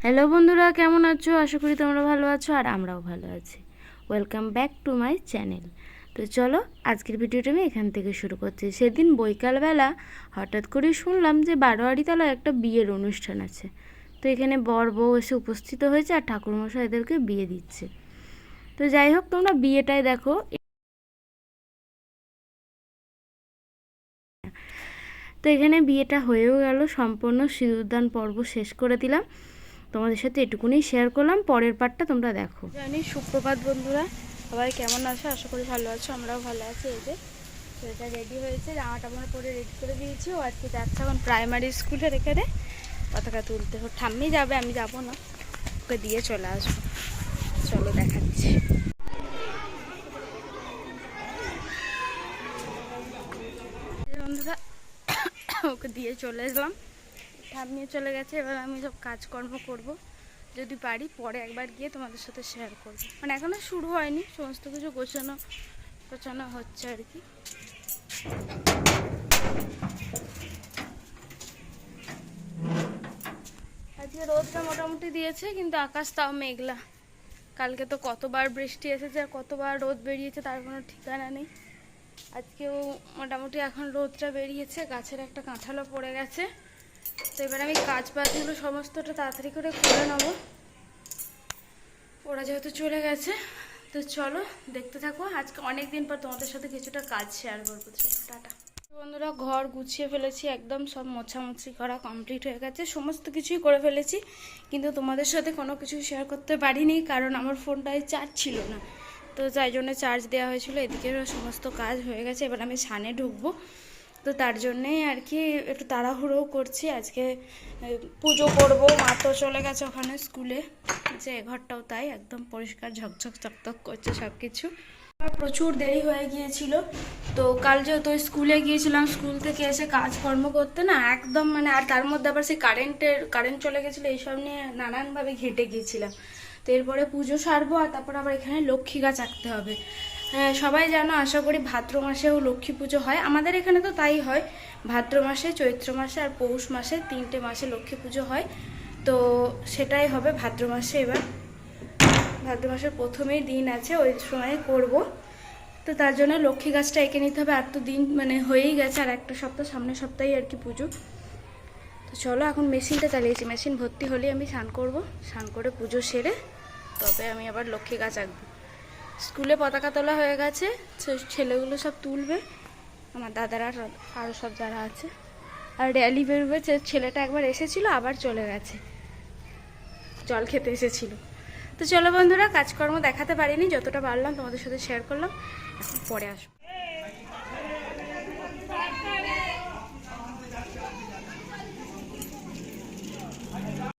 Hello বন্ধুরা, কেমন আছো? আশা করি তোমরা ভালো আছো আর আমরাও ভালো আছি। Welcome back to my channel. তো চলো, আজকের ভিডিওটা আমি এখান থেকে শুরু করছি। সেদিন বৈকালবেলা হঠাৎ করে শুনলাম যে বারোয়ারিতলায় একটা বিয়ের অনুষ্ঠান আছে। তো এখানে বর বউ এসে উপস্থিত হয়েছে আর ঠাকুরমশাই এদেরকে বিয়ে দিচ্ছে। তো যাই হোক, তোমরা বিয়েটাই দেখো। তো এখানে বিয়েটা হয়েও গেল, সম্পূর্ণ সিঁদুরদান পর্ব শেষ করে দিলাম। তোমাদের সাথে এটুকুনি শেয়ার করলাম, পরের পার্টটা তোমরা দেখো। জানি সুপ্রভাত বন্ধুরা, সবাই কেমন আছো? আশা করি ভালো আছো, আমরাও ভালো আছি। এই যে তো এটা রেডি হয়েছে, জামাটা মনে পরে রেডি করে দিয়েছি। ও আজকে যাচ্ছে এখন প্রাইমারি স্কুলে, রেখে দে পতাকা তুলতে। ওর ঠাম্মি যাবে, আমি যাব না, ওকে দিয়ে চলে আসবো। চলো দেখাচ্ছি। বন্ধুরা, ওকে দিয়ে চলে এলাম, ঠাম্মি চলে গেছে। এবার আমি সব কাজকর্ম করব, যদি পারি পরে একবার গিয়ে তোমাদের সাথে শেয়ার করবো। মানে এখনো শুরু হয়নি, সমস্ত কিছু গোছানো হচ্ছে আর কি। আজকে রোদটা মোটামুটি দিয়েছে, কিন্তু আকাশ তাও মেঘলা। কালকে তো কতবার বৃষ্টি এসেছে আর কতবার রোদ বেরিয়েছে, তার কোনো ঠিকানা নেই। আজকেও মোটামুটি এখন রোদটা বেরিয়েছে, গাছের একটা কাঁঠালও পড়ে গেছে। তো এবার আমি কাজবাজগুলো সমস্তটা তাড়াতাড়ি করে করে নেবো, ওরা যেহেতু চলে গেছে। তো চলো দেখতে থাকো। আজকে অনেক দিন পর তোমাদের সাথে কিছুটা কাজ শেয়ার করবো। চলো টাটা। বন্ধুরা, ঘর গুছিয়ে ফেলেছি, একদম সব মোছামুছি করা কমপ্লিট হয়ে গেছে, সমস্ত কিছুই করে ফেলেছি। কিন্তু তোমাদের সাথে কোনো কিছু শেয়ার করতে পারিনি, কারণ আমার ফোনটায় চার্জ ছিল না। তো তাই জন্য চার্জ দেওয়া হয়েছিল। এদিকে সমস্ত কাজ হয়ে গেছে, এবার আমি ছানে ঢুকবো। তো তার জন্যেই আর কি একটু তাড়াহুড়োও করছি। আজকে পুজো করব, মা তো চলে গেছে ওখানে স্কুলে। যে ঘরটাও তাই একদম পরিষ্কার ঝকঝক চকচক করছে সব কিছু। আমার প্রচুর দেরি হয়ে গিয়েছিল। তো কাল যেহেতু স্কুলে গিয়েছিলাম, স্কুল থেকে এসে কাজকর্ম করতে না একদম মানে, আর তার মধ্যে আবার সেই কারেন্ট চলে গেছিলো, এইসব নিয়ে নানানভাবে ঘেঁটে গিয়েছিলাম। তো এরপরে পুজো সারবো, আর তারপর আবার এখানে লক্ষ্মী গাছ আঁকতে হবে। হ্যাঁ, সবাই জানো আশা করি ভাদ্র মাসেও লক্ষ্মী পুজো হয়। আমাদের এখানে তো তাই হয়, ভাদ্র মাসে, চৈত্র মাসে আর পৌষ মাসে, 3টে মাসে লক্ষ্মী পুজো হয়। তো সেটাই হবে ভাদ্র মাসে। এবার ভাদ্র মাসের প্রথমেই দিন আছে, ওই সময় করব। তো তার জন্য লক্ষ্মী গাছটা এঁকে নিতে হবে। আর তো দিন মানে হয়েই গেছে, আর একটা সপ্তাহ, সামনের সপ্তাহে আর কি পুজো। তো চলো, এখন মেশিনটা চালিয়েছি, মেশিন ভর্তি হলেই আমি স্নান করব। স্নান করে পুজো সেরে তবে আমি আবার লক্ষ্মী গাছ আঁকবো। স্কুলে পতাকা তোলা হয়ে গেছে, ছেলেগুলো সব তুলবে, আমার দাদারা আরও সব যারা আছে। আর র্যালি বেরোবে। ছেলেটা একবার এসেছিল, আবার চলে গেছে, জল খেতে এসেছিল। তো চলো বন্ধুরা, কাজকর্ম দেখাতে পারিনি, যতটা পারলাম তোমাদের সাথে শেয়ার করলাম। এখন পরে আসবো।